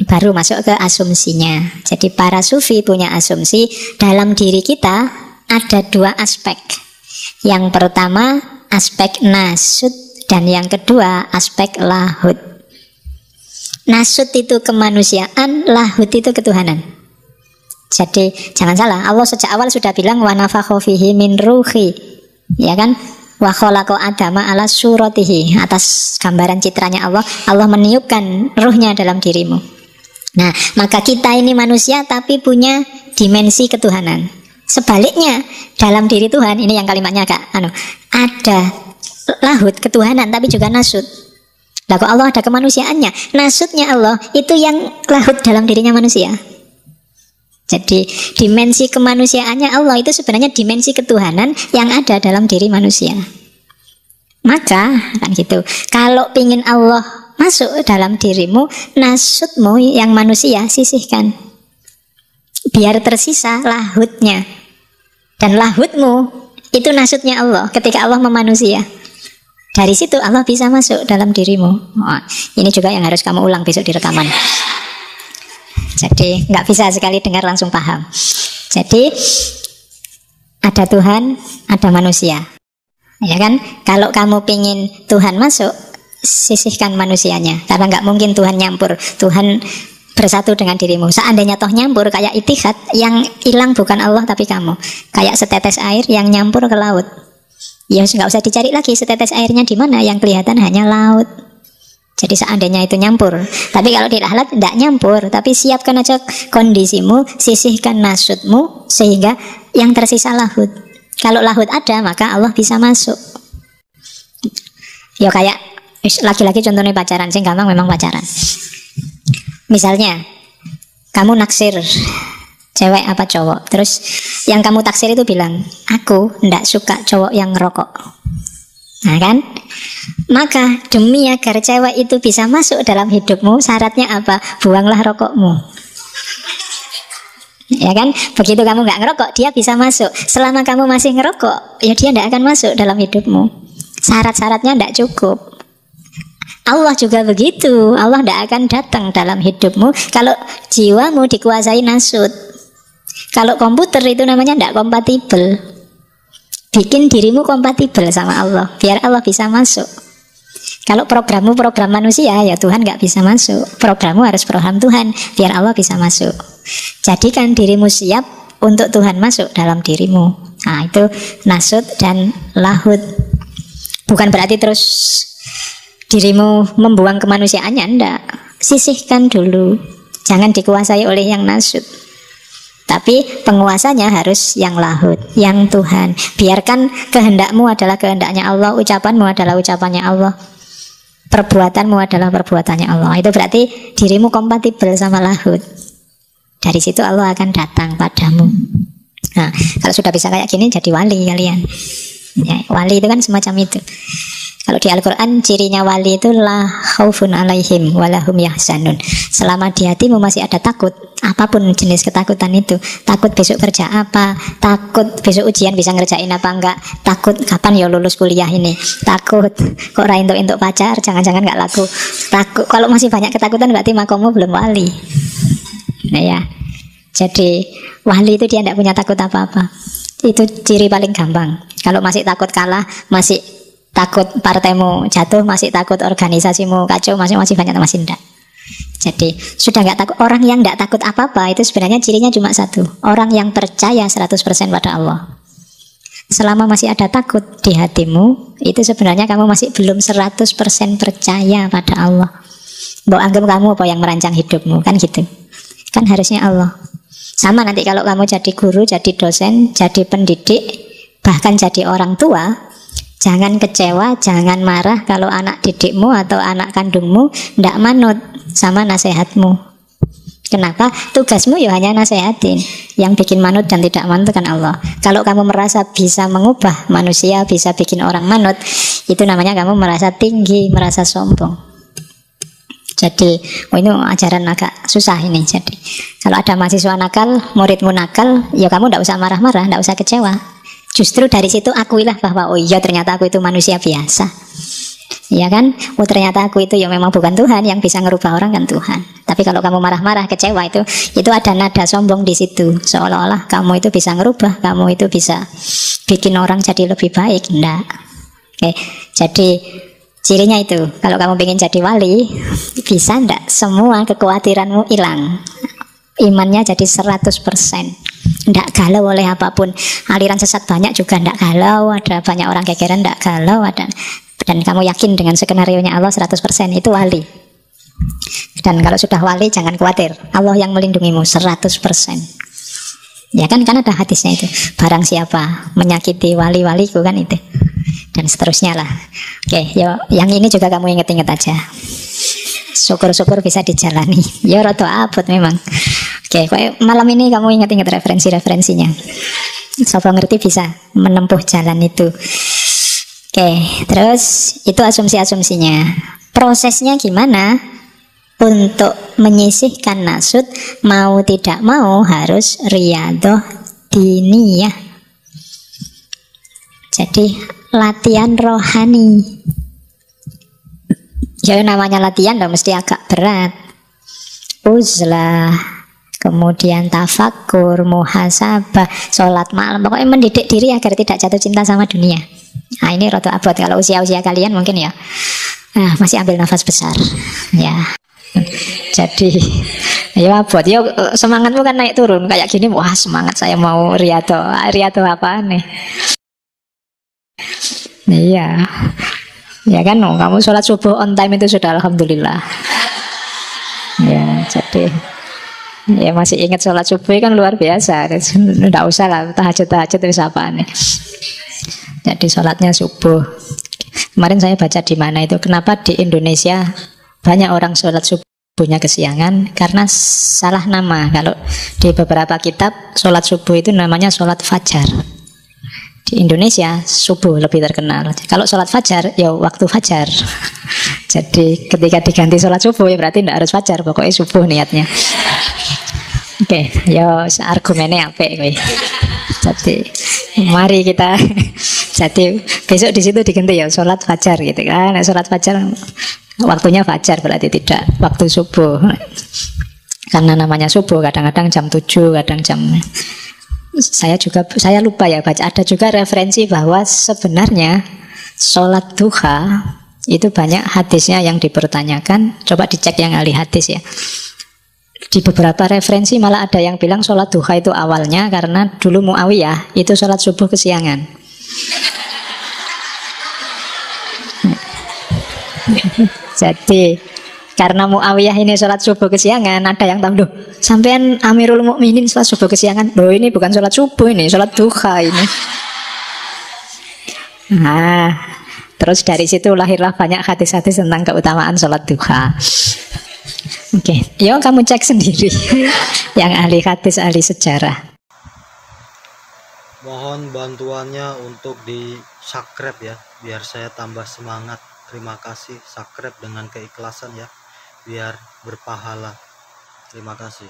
baru masuk ke asumsinya. Jadi para sufi punya asumsi dalam diri kita ada dua aspek. Yang pertama aspek nasut, dan yang kedua aspek lahud. Nasut itu kemanusiaan, lahud itu ketuhanan. Jadi jangan salah, Allah sejak awal sudah bilang wa nafakha fihi min ruhi, ya kan? Wa khalaqa adama ala suratihi, atas gambaran citranya Allah, Allah meniupkan ruhnya dalam dirimu. Nah, maka kita ini manusia tapi punya dimensi ketuhanan. Sebaliknya, dalam diri Tuhan, ini yang kalimatnya agak ada lahud ketuhanan tapi juga nasut. Lah kok Allah ada kemanusiaannya? Nasutnya Allah itu yang lahud dalam dirinya manusia. Jadi dimensi kemanusiaannya Allah itu sebenarnya dimensi ketuhanan yang ada dalam diri manusia. Maka kan gitu, kalau pingin Allah masuk dalam dirimu, nasutmu yang manusia sisihkan, biar tersisa lahudnya. Dan lahudmu itu nasutnya Allah ketika Allah memanusia. Dari situ Allah bisa masuk dalam dirimu. Ini juga yang harus kamu ulang besok di rekaman. Jadi nggak bisa sekali dengar langsung paham. Jadi ada Tuhan, ada manusia, ya kan? Kalau kamu pingin Tuhan masuk, sisihkan manusianya, karena nggak mungkin Tuhan nyampur. Tuhan bersatu dengan dirimu. Seandainya toh nyampur kayak itihad, yang hilang bukan Allah tapi kamu. Kayak setetes air yang nyampur ke laut. Ya nggak usah dicari lagi setetes airnya di mana, yang kelihatan hanya laut. Jadi seandainya itu nyampur, tapi kalau di lahad tidak nyampur, tapi siapkan aja kondisimu, sisihkan nasutmu sehingga yang tersisa lahud. Kalau lahud ada, maka Allah bisa masuk. Ya kayak laki-laki contohnya pacaran, sing gampang memang pacaran. Misalnya kamu naksir cewek apa cowok, terus yang kamu taksir itu bilang, aku ndak suka cowok yang ngerokok. Nah kan, maka demi agar cewek itu bisa masuk dalam hidupmu, syaratnya apa? Buanglah rokokmu. Ya kan, begitu kamu nggak ngerokok, dia bisa masuk. Selama kamu masih ngerokok, ya dia tidak akan masuk dalam hidupmu. Syarat-syaratnya tidak cukup. Allah juga begitu, Allah tidak akan datang dalam hidupmu kalau jiwamu dikuasai nasut. Kalau komputer itu namanya tidak kompatibel. Bikin dirimu kompatibel sama Allah, biar Allah bisa masuk. Kalau programmu program manusia, ya Tuhan nggak bisa masuk. Programmu harus program Tuhan, biar Allah bisa masuk. Jadikan dirimu siap untuk Tuhan masuk dalam dirimu. Nah itu nasut dan lahud. Bukan berarti terus dirimu membuang kemanusiaannya, enggak. Sisihkan dulu, jangan dikuasai oleh yang nasut. Tapi penguasanya harus yang lahud, yang Tuhan. Biarkan kehendakmu adalah kehendaknya Allah, ucapanmu adalah ucapannya Allah, perbuatanmu adalah perbuatannya Allah. Itu berarti dirimu kompatibel sama lahud. Dari situ Allah akan datang padamu. Nah, kalau sudah bisa kayak gini, jadi wali kalian. Ya, wali itu kan semacam itu. Kalau di Al-Quran cirinya wali itu la khaufun alaihim walahum yahzanun. Selama di hatimu masih ada takut, apapun jenis ketakutan itu, takut besok kerja apa, takut besok ujian bisa ngerjain apa enggak, takut kapan ya lulus kuliah ini, takut kok ora entuk pacar, jangan-jangan enggak laku, takut. Kalau masih banyak ketakutan berarti makommu belum wali. Nah ya, jadi wali itu dia tidak punya takut apa-apa. Itu ciri paling gampang. Kalau masih takut kalah, masih takut partaimu jatuh, masih takut organisasimu kacau, masih banyak, masih enggak. Jadi sudah enggak takut. Orang yang enggak takut apa-apa itu sebenarnya cirinya cuma satu, orang yang percaya 100% pada Allah. Selama masih ada takut di hatimu, itu sebenarnya kamu masih belum 100% percaya pada Allah. Mbok anggap kamu apa yang merancang hidupmu, kan gitu. Kan harusnya Allah. Sama nanti kalau kamu jadi guru, jadi dosen, jadi pendidik, bahkan jadi orang tua, jangan kecewa, jangan marah kalau anak didikmu atau anak kandungmu tidak manut sama nasihatmu. Kenapa? Tugasmu ya hanya nasihatin. Yang bikin manut dan tidak manut kan Allah. Kalau kamu merasa bisa mengubah manusia, bisa bikin orang manut, itu namanya kamu merasa tinggi, merasa sombong. Jadi, ini ajaran agak susah ini. Jadi, kalau ada mahasiswa nakal, muridmu nakal, ya kamu tidak usah marah-marah, tidak usah kecewa. Justru dari situ akuilah bahwa oh iya ternyata aku itu manusia biasa. Ya kan? Oh ternyata aku itu ya memang bukan Tuhan, yang bisa ngerubah orang kan Tuhan. Tapi kalau kamu marah-marah, kecewa, itu ada nada sombong di situ. Seolah-olah kamu itu bisa ngerubah, kamu itu bisa bikin orang jadi lebih baik. Enggak. Oke, jadi cirinya itu, kalau kamu ingin jadi wali, bisa enggak semua kekhawatiranmu hilang. Imannya jadi 100%. Enggak galau oleh apapun. Aliran sesat banyak juga enggak galau, ada banyak orang gegeran enggak galau, ada. Dan kamu yakin dengan skenario-nya Allah 100%, itu wali. Dan kalau sudah wali jangan khawatir, Allah yang melindungimu 100%. Ya kan ada hadisnya itu. Barang siapa menyakiti wali-waliku kan itu. Dan seterusnya lah. Oke, yo, yang ini juga kamu inget-inget aja. Syukur-syukur bisa dijalani. Ya rada abot memang. Oke, malam ini kamu inget-inget referensi-referensinya. Siapa ngerti bisa menempuh jalan itu. Oke, terus itu asumsi-asumsinya. Prosesnya gimana? Untuk menyisihkan nasut, mau tidak mau harus riyadhah diniyah. Jadi latihan rohani. Ya namanya latihan dong mesti agak berat. Uzlah, kemudian tafakur, muhasabah, sholat malam, pokoknya mendidik diri agar tidak jatuh cinta sama dunia. Nah ini rada abot kalau usia-usia kalian mungkin ya. Masih ambil nafas besar. Ya. Jadi ya abot. Ya semangatmu kan naik turun kayak gini. Wah semangat saya mau riyadhah. Riyadhah apa nih? Iya. Ya kan kamu sholat subuh on time itu sudah alhamdulillah. Ya jadi ya masih ingat sholat subuh kan luar biasa. Tidak usah lah tahajud itu apa nih. Jadi sholatnya subuh. Kemarin saya baca di mana itu, kenapa di Indonesia banyak orang sholat subuhnya kesiangan, karena salah nama. Kalau di beberapa kitab sholat subuh itu namanya sholat fajar. Di Indonesia subuh lebih terkenal. Kalau sholat fajar ya waktu fajar. Jadi ketika diganti sholat subuh ya berarti tidak harus fajar, pokoknya subuh niatnya. Oke, ya argumennya apa gue. Jadi mari kita jadi besok di situ diganti ya sholat fajar gitu kan. Sholat fajar waktunya fajar berarti tidak waktu subuh. Karena namanya subuh kadang-kadang jam 7, kadang jam saya lupa ya baca. Ada juga referensi bahwa sebenarnya sholat duha itu banyak hadisnya yang dipertanyakan. Coba dicek yang ahli hadis ya. Di beberapa referensi malah ada yang bilang sholat duha itu awalnya karena dulu Muawiyah itu sholat subuh kesiangan. Jadi karena Muawiyah ini sholat subuh kesiangan, ada yang tahu, sampean Amirul Mukminin sholat subuh kesiangan. Loh ini bukan sholat subuh, ini sholat duha ini. Nah, terus dari situ lahirlah banyak hadis-hadis tentang keutamaan sholat duha. Oke, yuk kamu cek sendiri. Yang ahli hadis, ahli sejarah. Mohon bantuannya untuk di subscribe ya, biar saya tambah semangat. Terima kasih, subscribe dengan keikhlasan ya, biar berpahala. Terima kasih.